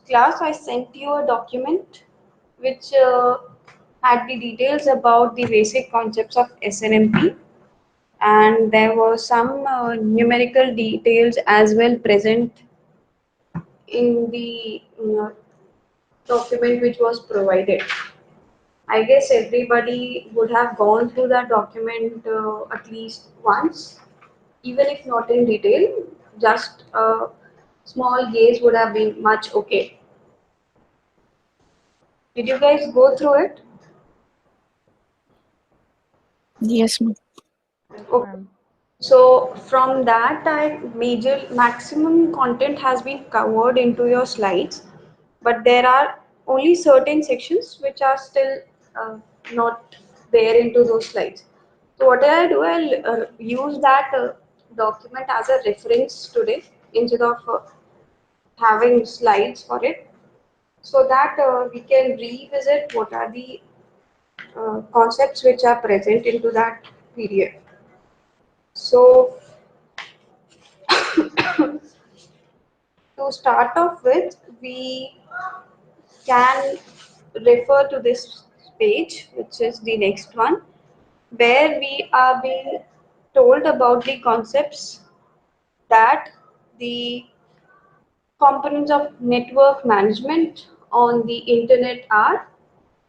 Class, I sent you a document which had the details about the basic concepts of SNMP, and there were some numerical details as well present in the document which was provided. I guess everybody would have gone through that document at least once, even if not in detail, just a small gaze would have been much okay. Did you guys go through it? Yes, ma'am. Yes, Okay. ma'am. So from that, major maximum content has been covered into your slides, but there are only certain sections which are still uh, not there into those slides. So what I do, I'll use that document as a reference today instead of having slides for it, so that we can revisit what are the concepts which are present into that period. So to start off with, we can refer to this page, which is the next one, where we are being told about the concepts that the components of network management on the internet are.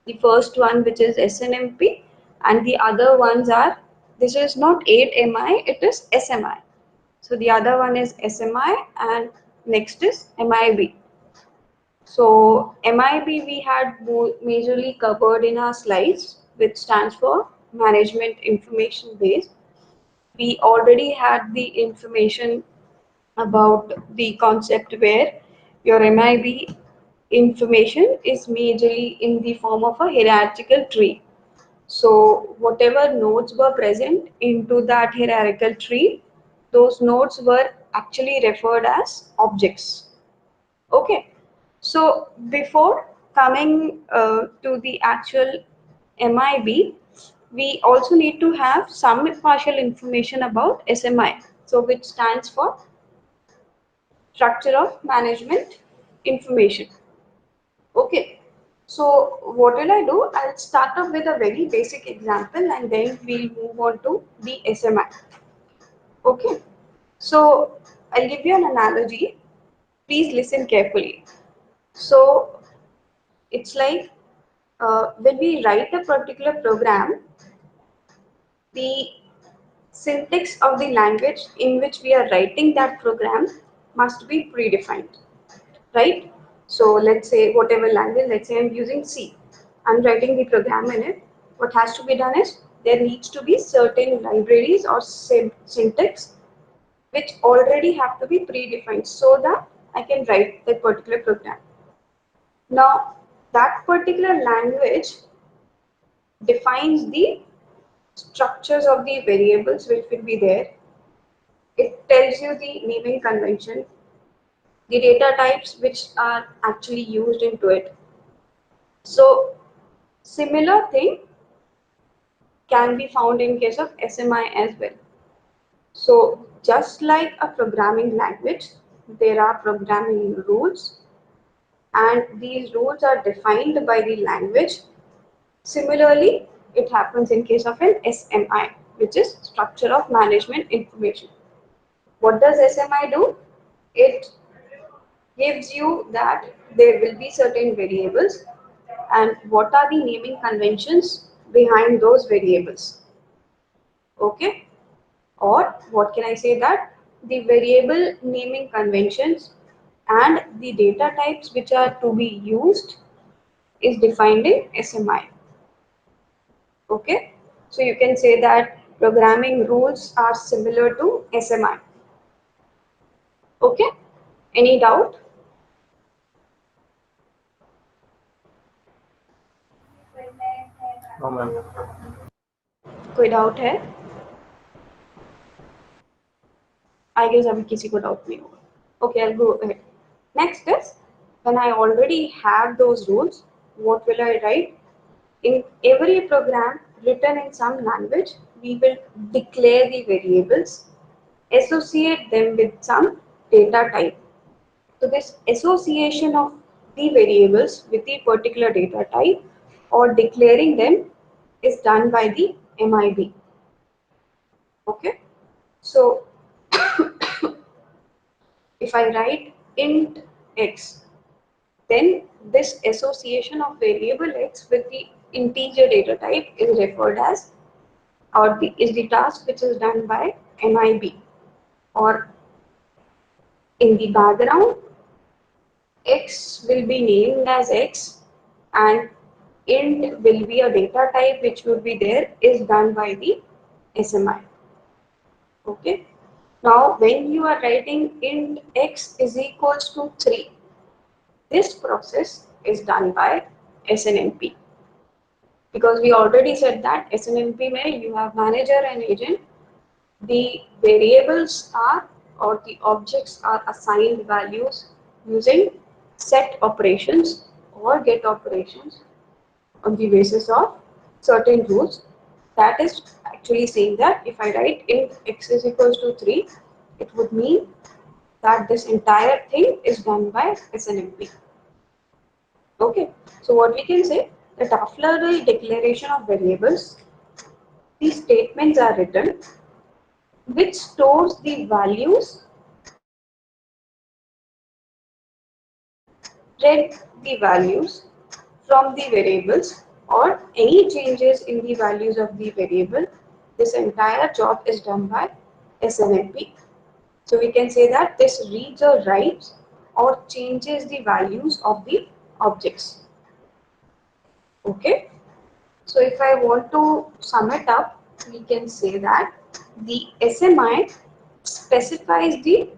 The first one, which is SNMP, and the other ones are, this is not 8MI, it is SMI. So the other one is SMI, and next is MIB. So MIB we had majorly covered in our slides, which stands for Management Information Base. We already had the information about the concept where your MIB information is majorly in the form of a hierarchical tree. So whatever nodes were present into that hierarchical tree, those nodes were actually referred as objects. Okay, so before coming to the actual MIB, we also need to have some partial information about SMI, so which stands for Structure of Management Information. Okay, so what will I do? I'll start off with a very basic example and then we'll move on to the SMI. Okay, so I'll give you an analogy. Please listen carefully. So it's like when we write a particular program, the syntax of the language in which we are writing that program must be predefined, right? So let's say whatever language, let's say I'm using C, I'm writing the program in it. What has to be done is there needs to be certain libraries or syntax which already have to be predefined so that I can write that particular program. Now, that particular language defines the structures of the variables which will be there. It tells you the naming convention, the data types which are actually used into it. So similar thing can be found in case of SMI as well. So just like a programming language, there are programming rules and these rules are defined by the language. Similarly, it happens in case of an SMI, which is Structure of Management Information. What does SMI do? It gives you that there will be certain variables and what are the naming conventions behind those variables. Okay, or what can I say, that the variable naming conventions and the data types which are to be used is defined in SMI. Okay, so you can say that programming rules are similar to SMI. Okay, any doubt? No, ma'am. कोई doubt है? I guess अभी किसी को doubt नहीं होगा. Okay, I'll go ahead. Next is, when I already have those rules, what will I write? In every program written in some language, we will declare the variables, associate them with some data type. So this association of the variables with the particular data type or declaring them is done by the MIB. Okay. So if I write int x, then this association of variable x with the integer data type is referred as, or is the task which is done by MIB. Or in the background, x will be named as x and int will be a data type which would be there, is done by the SMI. Okay. Now when you are writing int x is equals to 3, this process is done by SNMP, because we already said that SNMP may you have manager and agent. The variables are, or the objects are assigned values using set operations or get operations on the basis of certain rules. That is actually saying that if I write int x is equals to 3, it would mean that this entire thing is done by SNMP. Okay, so what we can say, that after the declaration of variables, these statements are written which stores the values, read the values from the variables or any changes in the values of the variable. This entire job is done by SNMP. So we can say that this reads or writes or changes the values of the objects. Okay. So if I want to sum it up, we can say that the SMI specifies the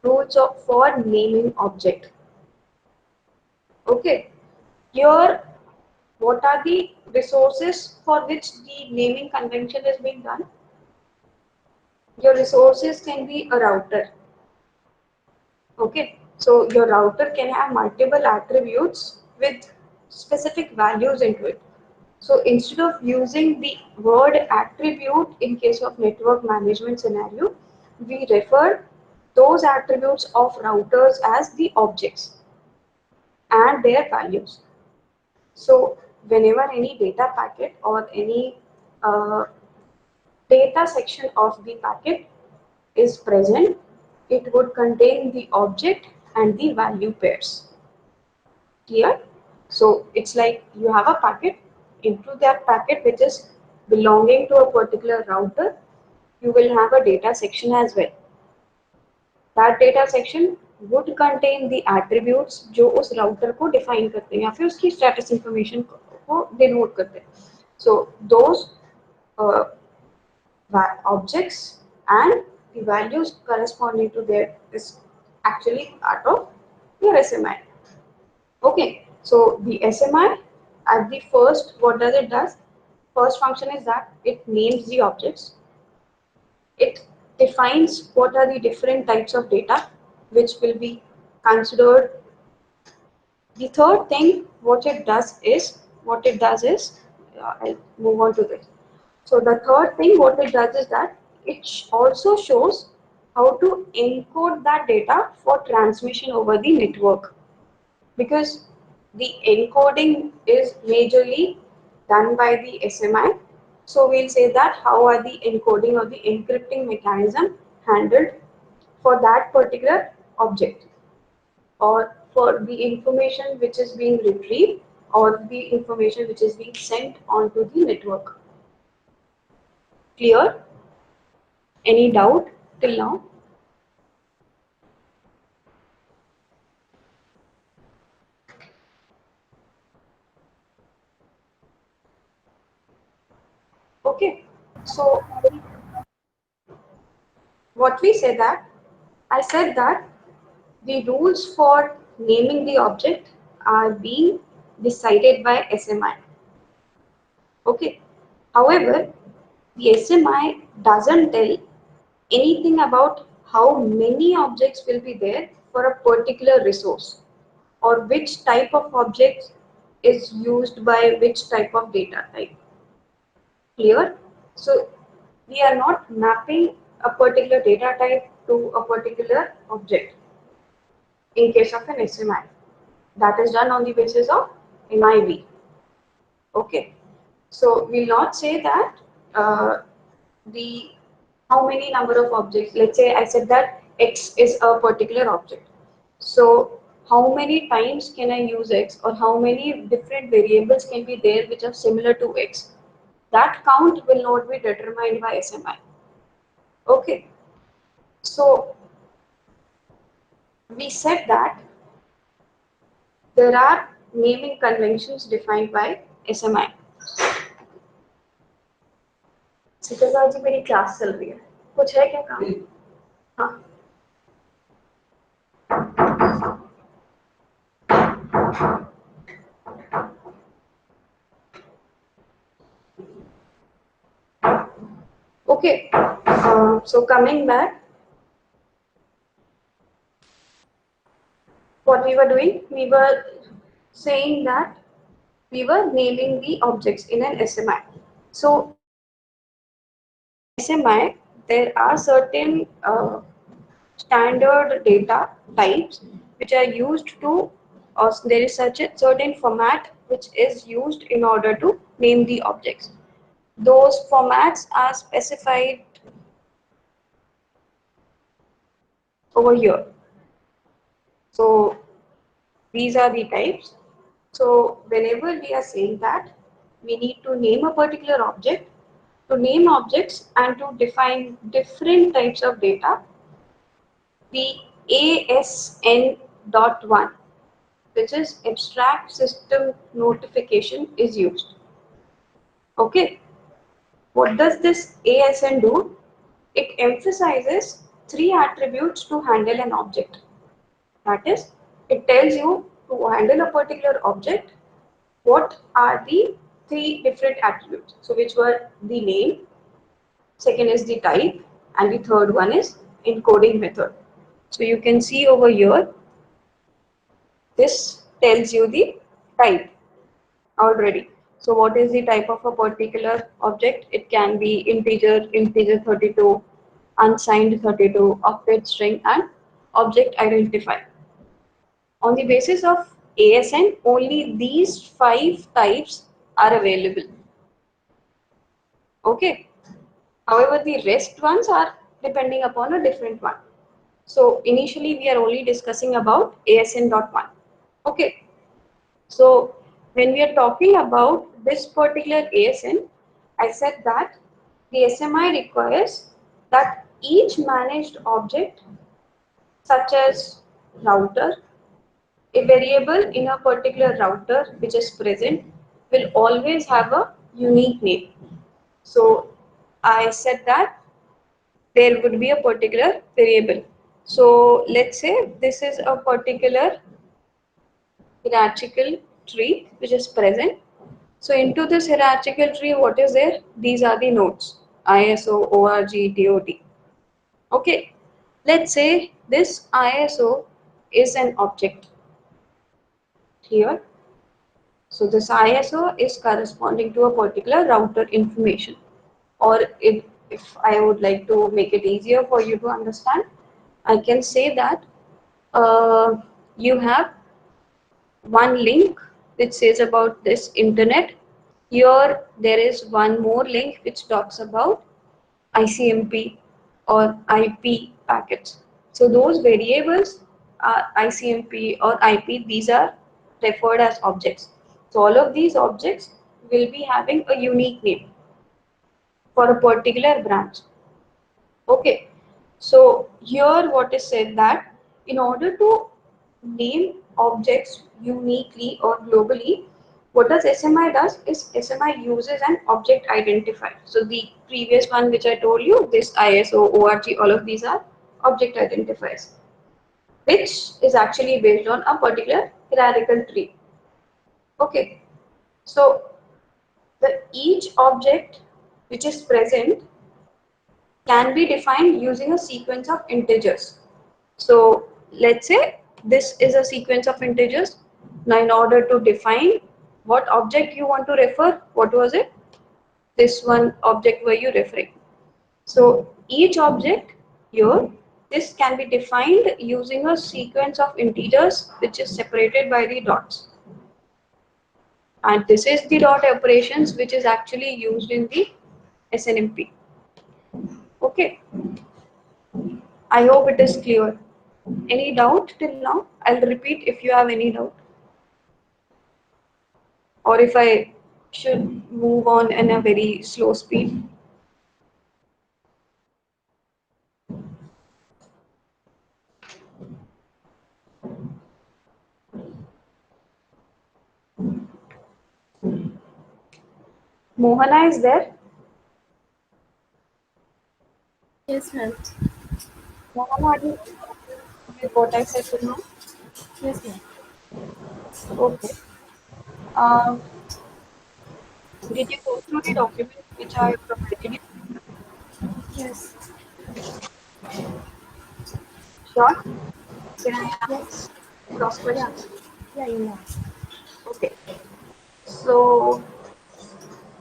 rules for naming object. Okay. Here, what are the resources for which the naming convention is being done? Your resources can be a router. Okay. So your router can have multiple attributes with specific values into it. So instead of using the word attribute in case of network management scenario, we refer those attributes of routers as the objects and their values. So whenever any data packet or any uh, data section of the packet is present, it would contain the object and the value pairs. Clear? So it's like you have a packet. Into that packet which is belonging to a particular router, you will have a data section as well. That data section would contain the attributes जो उस router को define करते हैं या फिर उसकी status information को denote करते हैं. So those uh, objects and the values corresponding to their is actually part of your SMI. Okay, so the SMI at the first, what does it does? First function is that it names the objects. It defines what are the different types of data which will be considered. The third thing, what it does is, I'll move on to this. So the third thing, what it does is that it also shows how to encode that data for transmission over the network, because the encoding is majorly done by the SMI. So we'll say that how are the encoding or the encrypting mechanism handled for that particular object or for the information which is being retrieved or the information which is being sent onto the network. Clear? Any doubt till now? Okay. So what we said that, I said that the rules for naming the object are being decided by SMI. Okay. However, the SMI doesn't tell anything about how many objects will be there for a particular resource or which type of object is used by which type of data type. Clear? So we are not mapping a particular data type to a particular object. in case of an SMI. That is done on the basis of MIV. Okay, so we'll not say that the how many number of objects. Let's say I said that X is a particular object. So how many times can I use X, or how many different variables can be there which are similar to X? That count will not be determined by SMI. Okay, so we said that there are naming conventions defined by SMI. Sikandar जी मेरी class चल रही है कुछ है क्या काम हाँ okay so coming back what we were doing we were saying that we were naming the objects in an SMI so in SMI there are certain standard data types which are used to or there is such a certain format which is used in order to name the objects. Those formats are specified over here. So these are the types. So whenever we are saying that we need to name a particular object, to name objects and to define different types of data, the ASN.1 which is abstract system notification is used. Okay, what does this ASN do? It emphasizes three attributes to handle an object. That is, it tells you to handle a particular object, what are the three different attributes. So, which were the name, second is the type, and the third one is encoding method. So, you can see over here, this tells you the type already. So what is the type of a particular object? It can be integer 32, unsigned 32, octet string and object identifier. On the basis of ASN, only these 5 types are available. Okay. However, the rest ones are depending upon a different one. So initially we are only discussing about ASN.1. Okay. So when we are talking about this particular ASN, I said that the SMI requires that each managed object such as router, a variable in a particular router which is present will always have a unique name. So I said that there would be a particular variable. So let's say this is a particular hierarchical tree which is present. So into this hierarchical tree, what is there? These are the nodes, ISO, ORG, DOT. Okay, let's say this ISO is an object here. So this ISO is corresponding to a particular router information. Or if I would like to make it easier for you to understand, I can say that you have one link which says about this internet. Here there is one more link which talks about ICMP or IP packets. So those variables are ICMP or IP, these are referred as objects. So all of these objects will be having a unique name for a particular branch. Okay, so here what is said that in order to name objects uniquely or globally, what does SMI does is SMI uses an object identifier. So the previous one which I told you, this ISO, ORG, all of these are object identifiers, which is actually based on a particular hierarchical tree. Okay, so the each object which is present can be defined using a sequence of integers. So let's say this is a sequence of integers. Now in order to define what object you want to refer, what was it? This one object were you referring. So each object here This can be defined using a sequence of integers which is separated by the dots. And this is the dot operations which is actually used in the SNMP. Okay, I hope it is clear. Any doubt till now? I'll repeat if you have any doubt, or if I should move on in a very slow speed. Mohana is there. Yes, ma'am. Mohana, are you with what I said till now? Yes, ma'am. Okay. Um, did you go through the documents which I provided you? Yes. Sure. Can I Yes. ask cross Yeah. questions? Yeah, you know. Okay. So,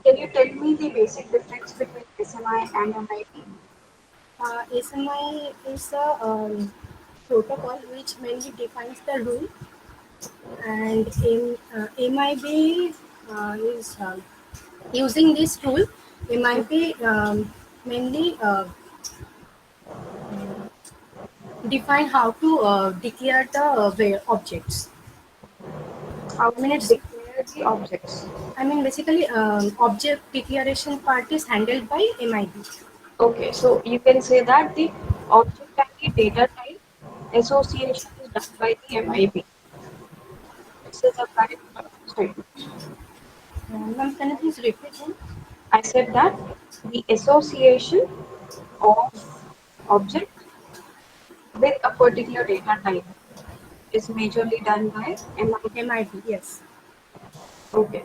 can you tell me the basic difference between SMI and MIP? SMI is a protocol which mainly defines the rule, and MIB is using this tool. MIB mainly define how to declare the objects. How I mean, to it's declare the objects? basically object declaration part is handled by MIB. Okay, so you can say that the object and the data type association is done by the MIB. This is a correct statement. Ma'am, can you please repeat it? I said that the association of object with a particular data type is majorly done by MIB. MIB, yes. Okay,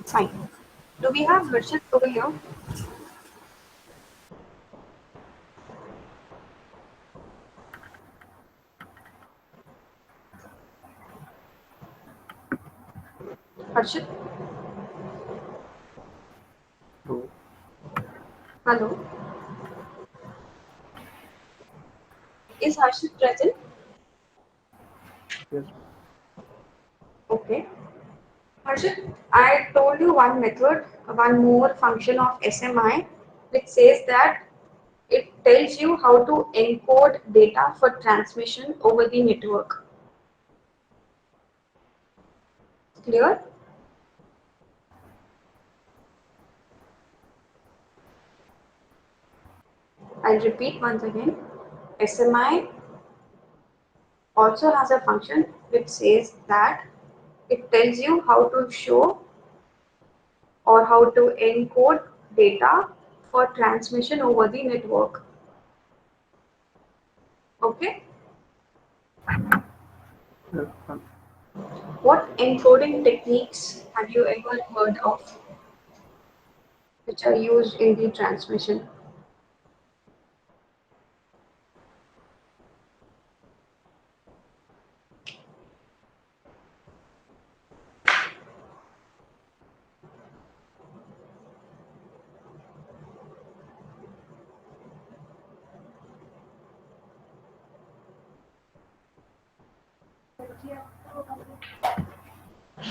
fine. Do we have Harshit over here? Harshit? No. Hello? Is Harshit present? Yes. Okay. Harshit, I told you one method, one more function of SMI, which says that it tells you how to encode data for transmission over the network. Clear? I'll repeat once again. SMI also has a function which says that it tells you how to show or how to encode data for transmission over the network. Okay? Yes, ma'am. What encoding techniques have you ever heard of which are used in the transmission?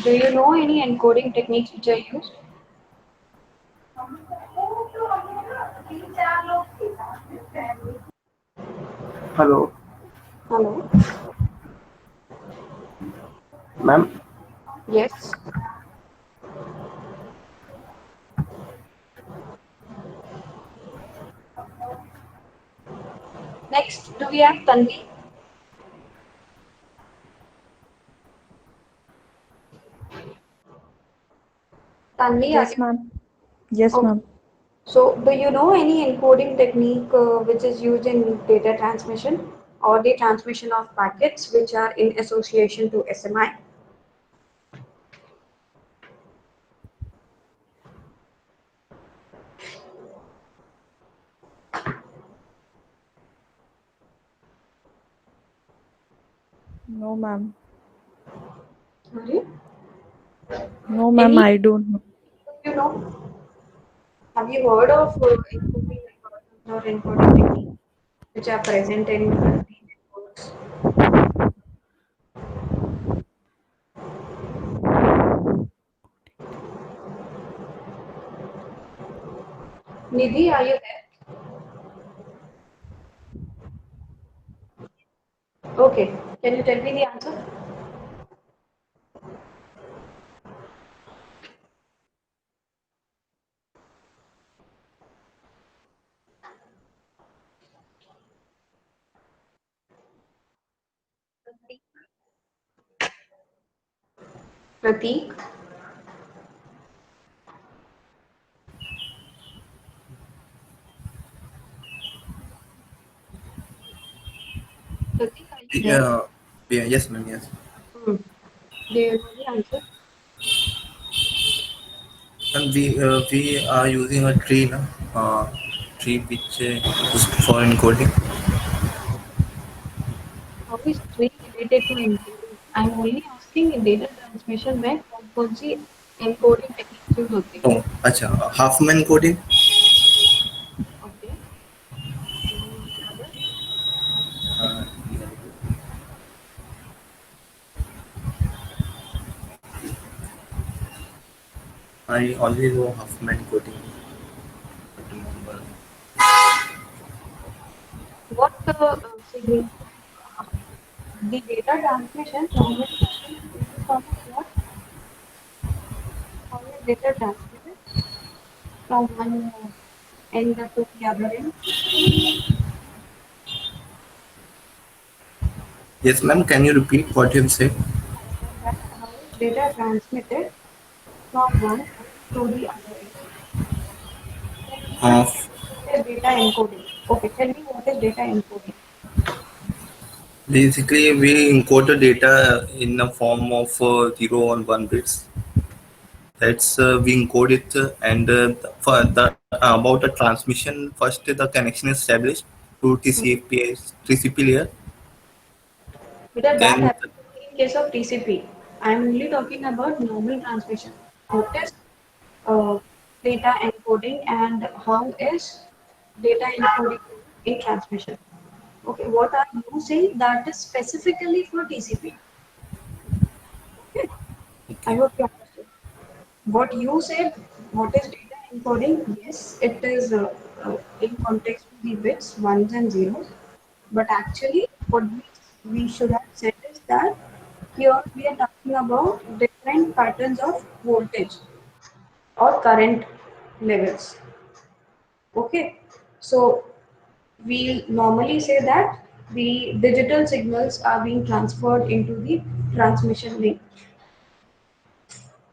Do you know any encoding techniques which are used? Hello, Hello? ma'am. Yes. Next, do we have Tanvi? Tanvi, are Yes, you? ma'am. Yes, Okay. ma'am. So, do you know any encoding technique which is used in data transmission or the transmission of packets which are in association to SMI? No, ma'am. Sorry? No, ma'am, Any, I don't know. you know, have you heard of encoding algorithms or encoding techniques? which are present in the networks. Nidhi, are you there? Okay. Can you tell me the answer? Prateek? Prateek, are you there? Yeah, yeah, yes, ma'am, yes. Hmm. Do you know the answer? And we are using a tree, no? Tree which used for encoding. How is tree related to encoding? I'm only asking in data transmission में कौन सी encoding techniques use होती Oh, अच्छा, Huffman coding. है? Okay. Any other? Uh, I always know Huffman coding. Remember. What signal? The data transmission normally happens in the form of what? How is data transmitted from one end to the other end? Yes, ma'am. Can you repeat what you have said? I said that how is data transmitted from one end to the other end? Tell me Uh, what is data encoding? Okay, tell me what is data encoding. Basically, we encode the data in the form of 0 and 1 bits. That's we encode it, and for the about the transmission, first the connection is established to TCP layer. Because that Then happens only in case of TCP. I'm only talking about normal transmission. What is uh, data encoding and how is data encoding in transmission? Okay, what are you saying that is specifically for TCP? Okay, I okay, hope you understood. What you said, what is data encoding? Yes, it is in context to the bits, ones and zeros. But actually, what we should have said is that here we are talking about different patterns of voltage or current levels. Okay, so we normally say that the digital signals are being transferred into the transmission link.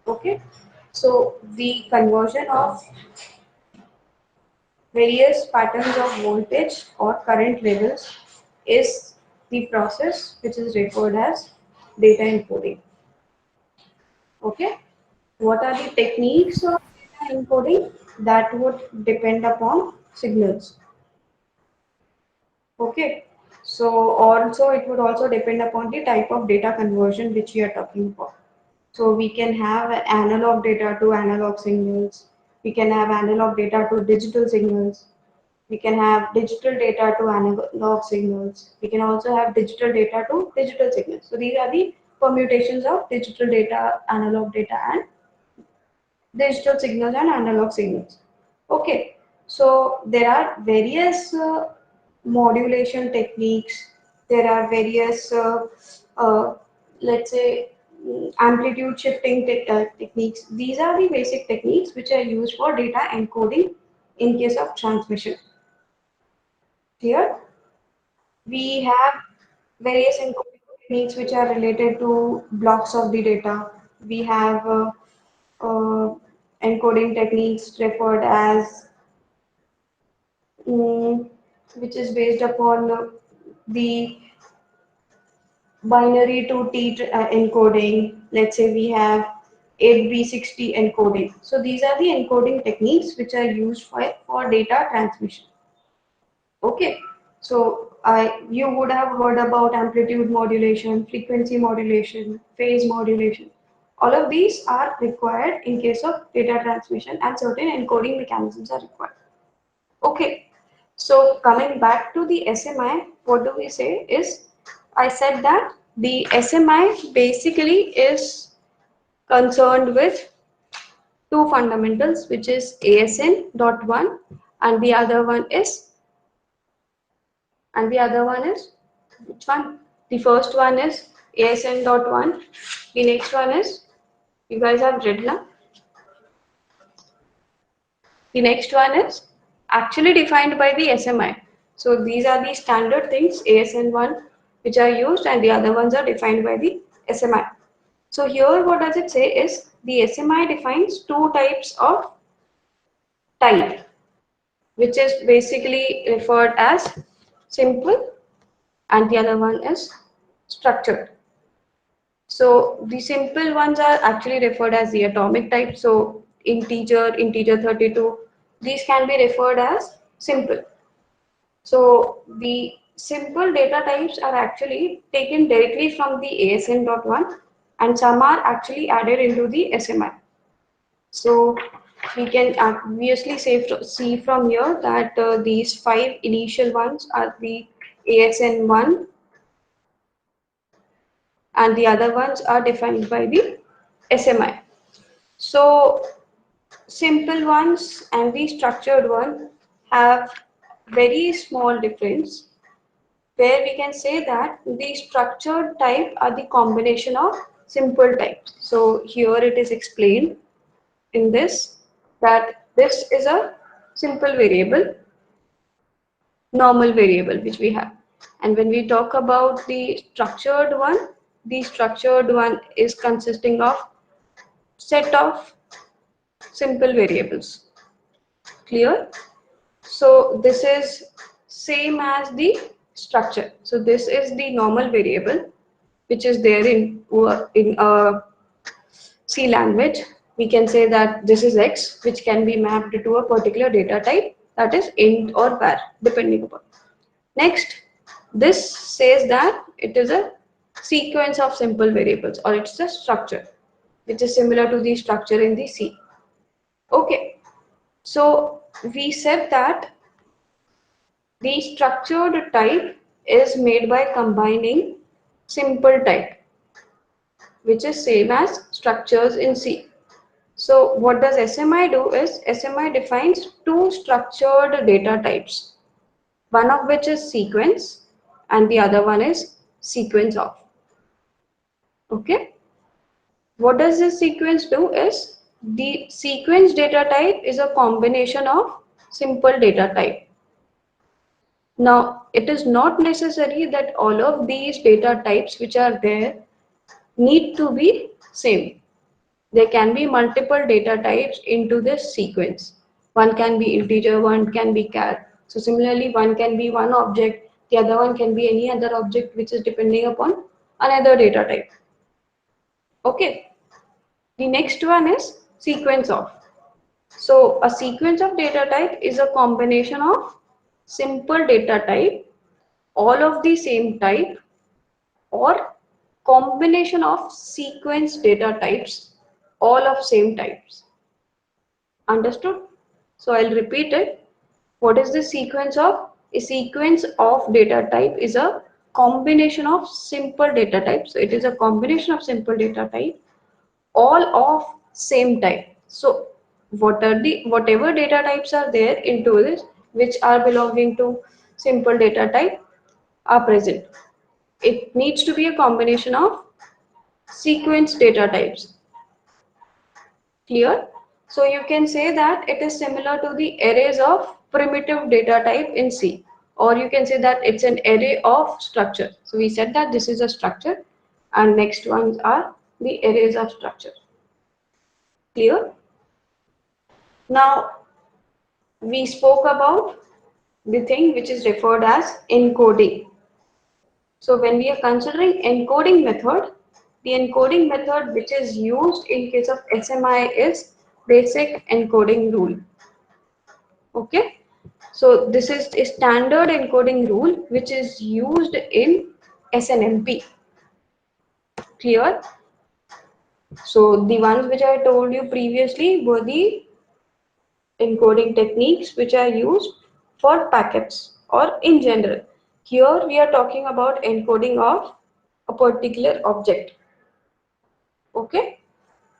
Okay, so the conversion of various patterns of voltage or current levels is the process which is referred as data encoding. Okay, what are the techniques of data encoding? That would depend upon signals. Okay, so also it would also depend upon the type of data conversion which we are talking about. So we can have analog data to analog signals. We can have analog data to digital signals. We can have digital data to analog signals. We can also have digital data to digital signals. So these are the permutations of digital data, analog data, and digital signals and analog signals. Okay, so there are various modulation techniques. There are various, let's say, amplitude shifting techniques. These are the basic techniques which are used for data encoding in case of transmission. Here, we have various encoding techniques which are related to blocks of the data. We have uh, encoding techniques referred as mm, which is based upon the binary to T encoding. Let's say we have 8B60 encoding. So these are the encoding techniques which are used for data transmission. Okay, so you would have heard about amplitude modulation, frequency modulation, phase modulation. All of these are required in case of data transmission and certain encoding mechanisms are required. Okay, So coming back to the SMI, what do we say is, I said that the SMI basically is concerned with two fundamentals, which is ASN.1 and the other one is, which one? The first one is ASN.1. The next one is, you guys have read now. The next one is actually defined by the SMI. So these are the standard things, ASN1, which are used, and the other ones are defined by the SMI. So here what does it say is, the SMI defines two types of type, which is basically referred as simple and the other one is structured. So the simple ones are actually referred as the atomic type. So integer 32, these can be referred as simple. So the simple data types are actually taken directly from the ASN.1 and some are actually added into the SMI. So we can obviously see from here that these 5 initial ones are the ASN1 and the other ones are defined by the SMI. So simple ones and the structured one have very small difference, where we can say that the structured type are the combination of simple types. So here it is explained in this that this is a simple variable, normal variable which we have. And when we talk about the structured one is consisting of set of simple variables. Clear? So this is same as the structure. So this is the normal variable which is there in a C language. We can say that this is X, which can be mapped to a particular data type, that is int or var, depending upon. Next, this says that it is a sequence of simple variables, or it's a structure, which is similar to the structure in the C. Okay, so we said that the structured type is made by combining simple type, which is same as structures in C. So what does SMI do is, SMI defines two structured data types, one of which is sequence and the other one is sequence of. Okay. What does this sequence do is, the sequence data type is a combination of simple data type. Now, it is not necessary that all of these data types which are there need to be same. There can be multiple data types into this sequence. One can be integer, one can be char. So similarly, one can be one object, the other one can be any other object which is depending upon another data type. Okay. The next one is sequence of. So a sequence of data type is a combination of simple data type, all of the same type, or combination of sequence data types, all of same types. Understood? So I'll repeat it. What is the sequence of? A sequence of data type is a combination of simple data types. So it is a combination of simple data type, all of same type. So whatever data types are there into this, which are belonging to simple data type, are present. It needs to be a combination of sequence data types. Clear? So you can say that it is similar to the arrays of primitive data type in C, or you can say that it's an array of structure. So we said that this is a structure and next ones are the arrays of structure. Clear? Now we spoke about the thing which is referred as encoding. So when we are considering encoding method, the encoding method which is used in case of SMI is basic encoding rule. Okay, so this is a standard encoding rule which is used in SNMP. Clear? So the ones which I told you previously were the encoding techniques which are used for packets or in general. Here we are talking about encoding of a particular object. Okay,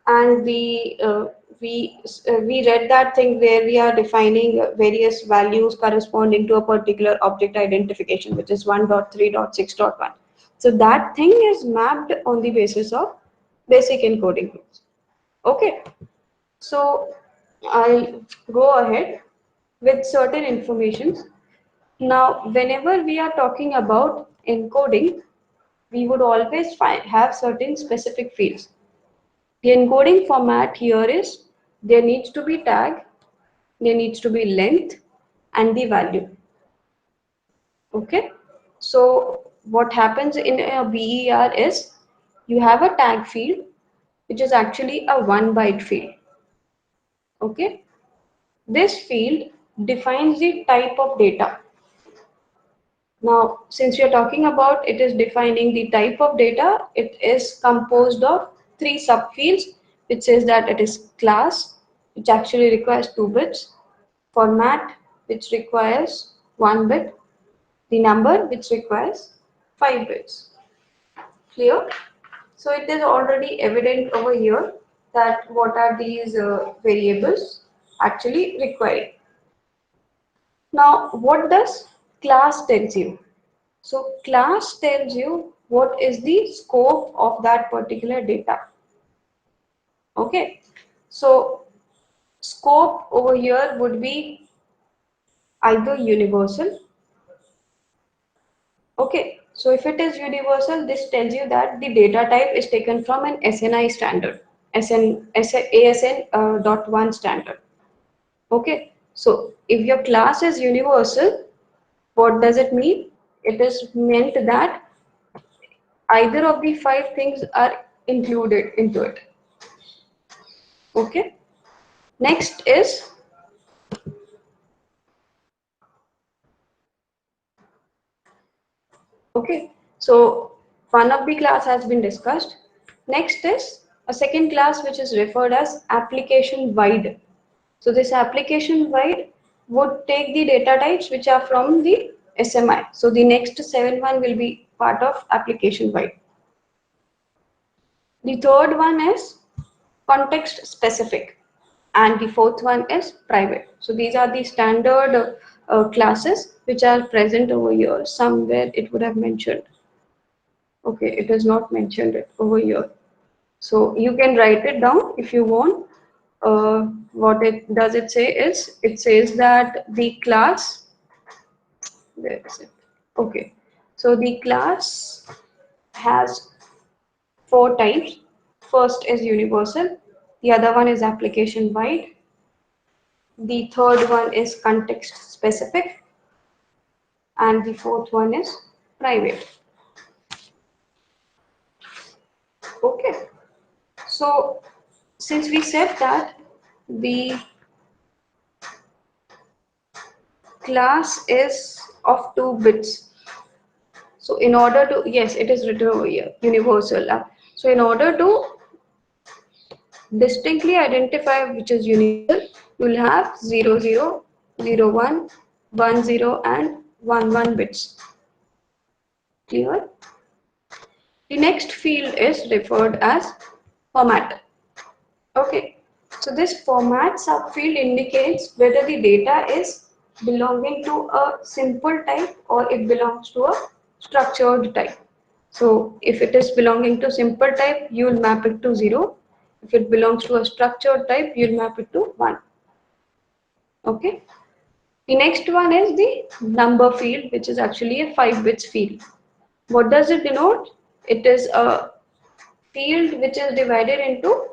and we read that thing where we are defining various values corresponding to a particular object identification, which is 1.3.6.1. So that thing is mapped on the basis of basic encoding rules. Okay, so I'll go ahead with certain informations. Now, whenever we are talking about encoding, we would always have certain specific fields. The encoding format here is there needs to be tag, there needs to be length, and the value. Okay, so what happens in a BER is you have a tag field which is actually a 1 byte field. Okay, this field defines the type of data. Now, since we are talking about it is defining the type of data, it is composed of 3 subfields, which says that it is class, which actually requires 2 bits, format, which requires 1 bit, the number, which requires 5 bits. Clear? So it is already evident over here that what are these variables actually requiring. Now, what does class tells you? So class tells you what is the scope of that particular data. Okay, so scope over here would be either universal. Okay, so if it is universal, this tells you that the data type is taken from an SNI standard, ASN.1 standard. Okay, so if your class is universal, what does it mean? It is meant that either of the 5 things are included into it. Okay, next is okay, so one of the class has been discussed. Next is a second class which is referred as application wide. So this application wide would take the data types which are from the SMI. So the next 7 will be part of application wide. The third one is context specific, and the fourth one is private. So these are the standard classes which are present over here. Somewhere it would have mentioned. Okay, it is not mentioned over here. So you can write it down if you want. What it does it say is it says that the class, where is it? Okay, so the class has 4 types. First is universal, the other one is application wide, the third one is context specific, and the fourth one is private. Okay, so since we said that the class is of 2 bits, so in order to, yes, it is written over here, universal. So in order to distinctly identify which is universal, you will have 0, 0, 0, 1, 1, 0, and 1, 1 bits. Clear? The next field is referred as format. Okay, so this format subfield indicates whether the data is belonging to a simple type or it belongs to a structured type. So if it is belonging to simple type, you will map it to 0. If it belongs to a structured type, you will map it to 1. Okay. The next one is the number field, which is actually a 5 bits field. What does it denote? It is a field which is divided into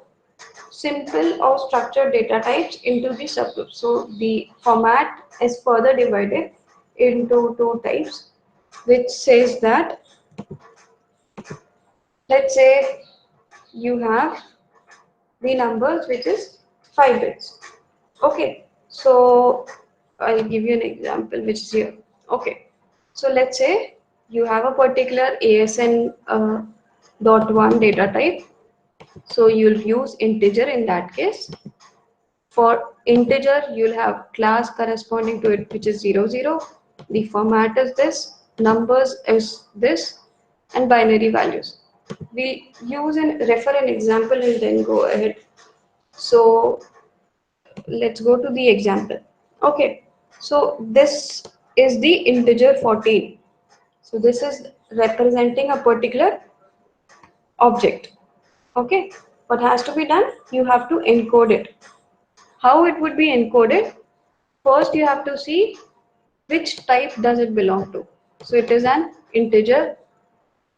simple or structured data types into the subgroups. So the format is further divided into 2 types, which says that, let's say you have the numbers which is 5 bits. Okay, so I'll give you an example which is here. Okay, so let's say you have a particular ASN dot one data type. So you'll use integer in that case. For integer, you'll have class corresponding to it, which is 0, 0. The format is this, numbers is this, and binary values. We'll use and refer an example and then go ahead. So let's go to the example. Okay, so this is the integer 14. So this is representing a particular object. Okay, what has to be done? You have to encode it. How it would be encoded? First, you have to see which type does it belong to. So it is an integer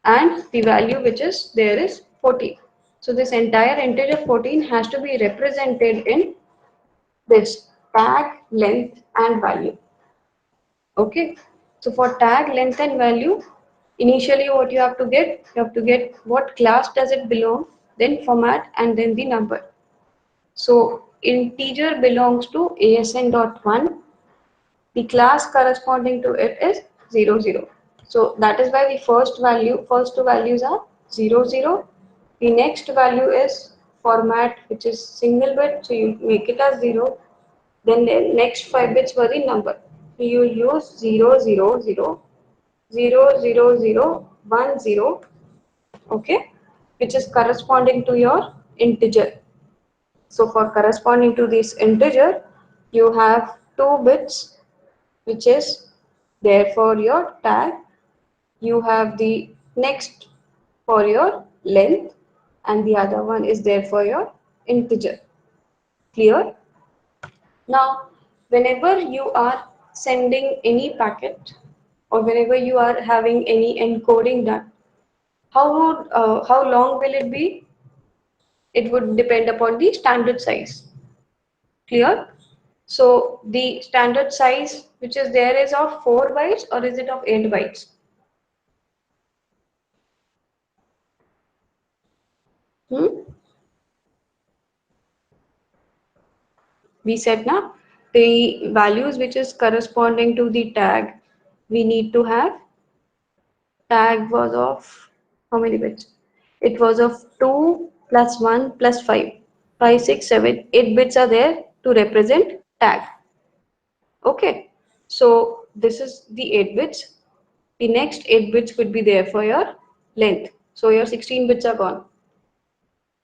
and the value which is there is 14. So this entire integer 14 has to be represented in this tag, length and value. Okay, so for tag, length and value, initially what you have to get what class does it belong, then format and then the number. So integer belongs to asn.1. The class corresponding to it is 0, 0. So that is why the first two values are 0, 0. The next value is format, which is single bit, so you make it as 0. Then the next 5 bits were the number. So you use 0, 0, 0, 0, 0, 0, 1, 0, okay, which is corresponding to your integer. So for corresponding to this integer, you have 2 bits which is there for your tag. You have the next for your length and the other one is there for your integer. Clear? Now, whenever you are sending any packet or whenever you are having any encoding done, how long will it be? It would depend upon the standard size. Clear? So the standard size which is there is of 4 bytes or is it of 8 bytes? Hmm? We said now the values which is corresponding to the tag, we need to have tag was of how many bits? It was of 2 plus 1 plus 5. 5, 6, 7, 8 bits are there to represent tag. Okay, so this is the 8 bits. The next 8 bits would be there for your length. So your 16 bits are gone.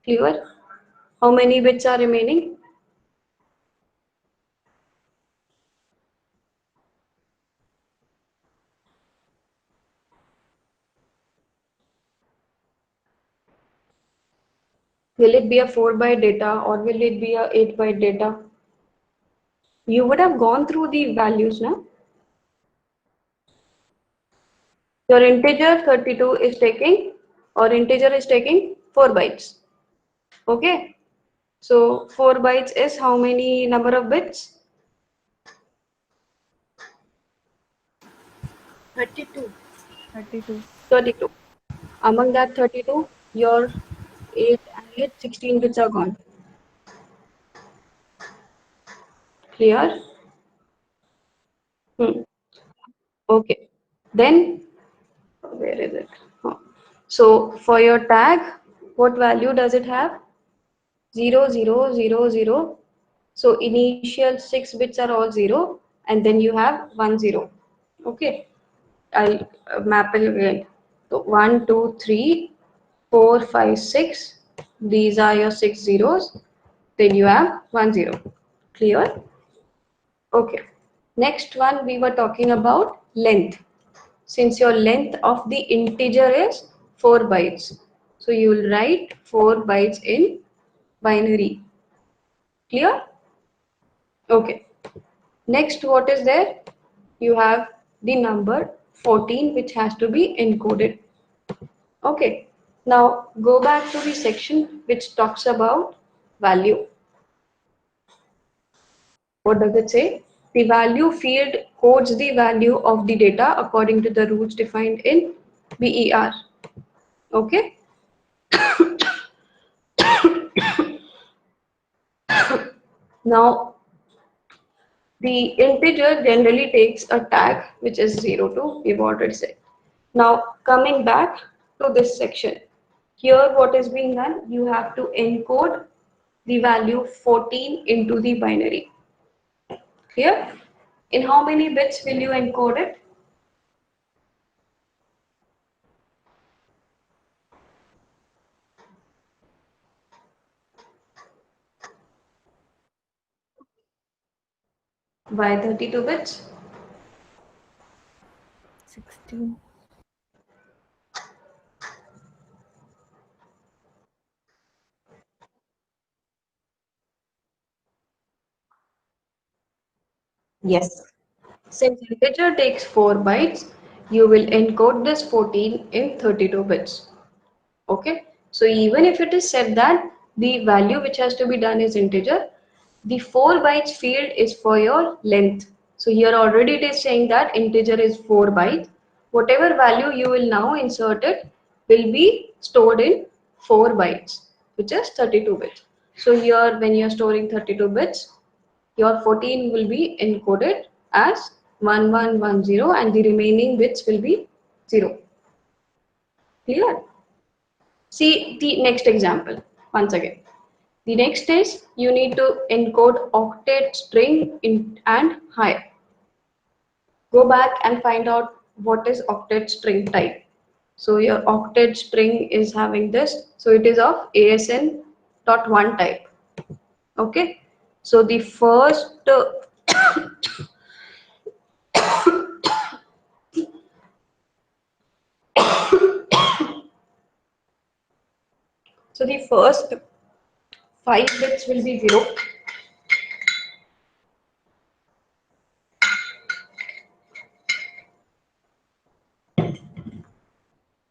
Clear? How many bits are remaining? Will it be a 4 byte data or will it be a 8 byte data? You would have gone through the values now. Your integer 32 is taking or integer is taking 4 bytes. Okay. So 4 bytes is how many number of bits? 32. 32. 32. Among that 32, your 8 and 8, 16 bits are gone. Clear? Okay. Then, where is it? Oh. So for your tag, what value does it have? 0, 0, 0, 0. So initial 6 bits are all 0 and then you have 1, 0. Okay. I'll map it again. So 1, 2, 3, 4, 5, 6. These are your 6 zeros. Then you have 1, 0. Clear? Okay. Next one we were talking about length. Since your length of the integer is 4 bytes. So you will write 4 bytes in binary. Clear? Okay. Next, what is there? You have the number 14 which has to be encoded. Okay. Now go back to the section which talks about value. What does it say? The value field codes the value of the data according to the rules defined in BER. Okay. Now the integer generally takes a tag which is 0 to, we've already said. Now coming back to this section, here what is being done, you have to encode the value 14 into the binary. Here, in how many bits will you encode it? By 32 bits? 16. Yes. Since integer takes 4 bytes, you will encode this 14 in 32 bits. Okay, so even if it is said that the value which has to be done is integer, the 4 bytes field is for your length. So here already it is saying that integer is 4 bytes. Whatever value you will now insert it will be stored in 4 bytes, which is 32 bits. So here when you are storing 32 bits, your 14 will be encoded as 1110 and the remaining bits will be 0. Clear? See the next example once again. The next is you need to encode octet string in and high. Go back and find out what is octet string type. So your octet string is having this. So it is of ASN.1 type. Okay. So the first so the first 5 bits will be 0,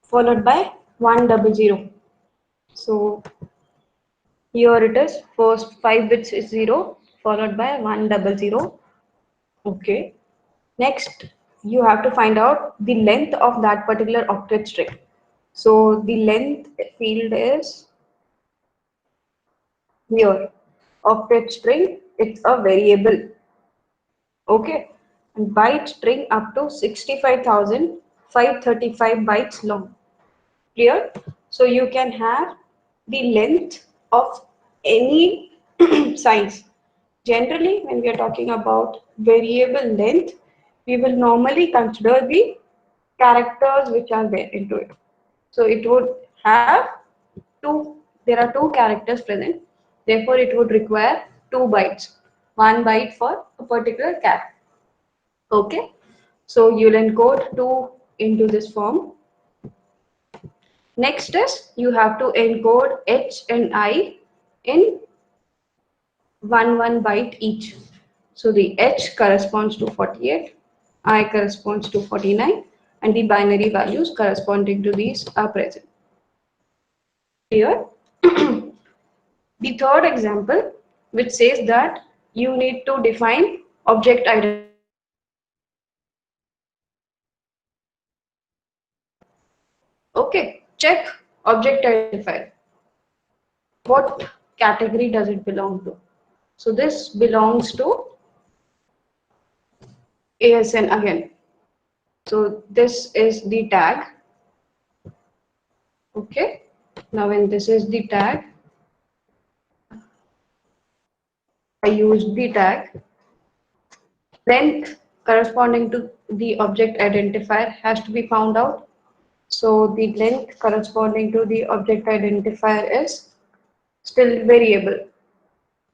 followed by 100. So here it is, first 5 bits is 0, followed by 100. Okay. Next, you have to find out the length of that particular octet string. So the length field is here. Octet string, it's a variable. Okay. And byte string up to 65,535 bytes long. Clear? So you can have the length of any size. Generally, when we are talking about variable length, we will normally consider the characters which are there into it. So it would have there are two characters present. Therefore, it would require 2 bytes, 1 byte for a particular character. Okay. So you'll encode 2 into this form. Next is you have to encode H and I in 1 byte each. So the H corresponds to 48, I corresponds to 49, and the binary values corresponding to these are present. Here, the third example, which says that you need to define object identifier. Okay, check object identifier. What category does it belong to? So this belongs to ASN again. So this is the tag. Okay. Now when this is the tag, I used the tag. Length corresponding to the object identifier has to be found out. So the length corresponding to the object identifier is still variable.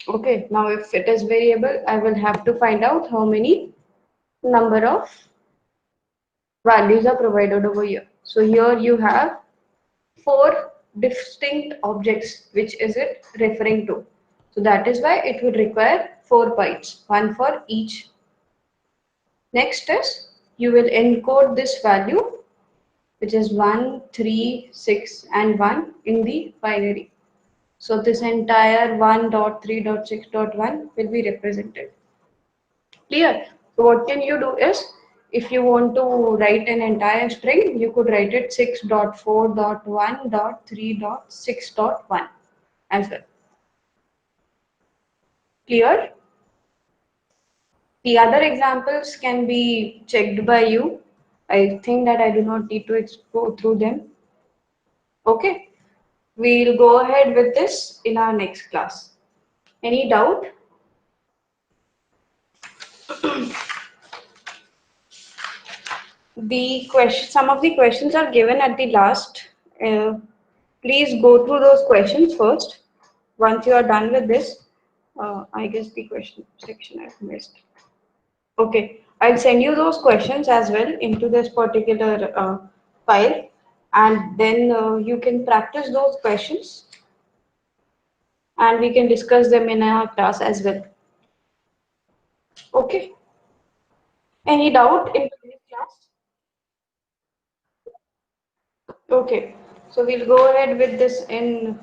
Okay. Now if it is variable, I will have to find out how many number of values are provided over here. So here you have 4 distinct objects, which is it referring to. So that is why it would require 4 bytes, one for each. Next is you will encode this value, which is 1, 3, 6, and 1 in the binary. So this entire 1.3.6.1 will be represented. Clear? So what can you do is, if you want to write an entire string, you could write it 6.4.1.3.6.1 as well. Clear? The other examples can be checked by you. I think that I do not need to go through them. Okay, we'll go ahead with this in our next class. Any doubt? Some of the questions are given at the last. Please go through those questions first. Once you are done with this, I guess the question section I've missed. Okay, I'll send you those questions as well into this particular file, and then you can practice those questions, and we can discuss them in our class as well. Okay. Any doubt in today's class? Okay, so we'll go ahead with this in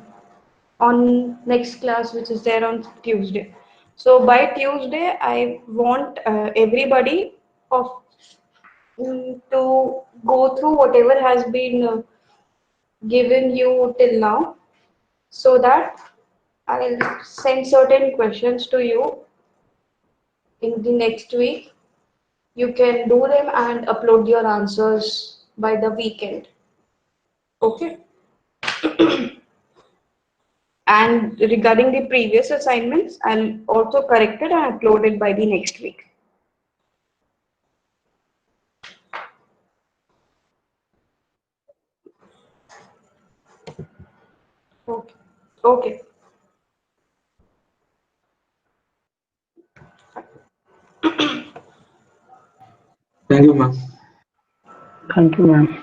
on next class, which is there on Tuesday. So by Tuesday, I want everybody of to go through whatever has been given you till now, so that I'll send certain questions to you in the next week. You can do them and upload your answers by the weekend. Okay. And regarding the previous assignments, I'll also correct it and upload it by the next week. Okay. Okay. Thank you, ma'am. Thank you, ma'am.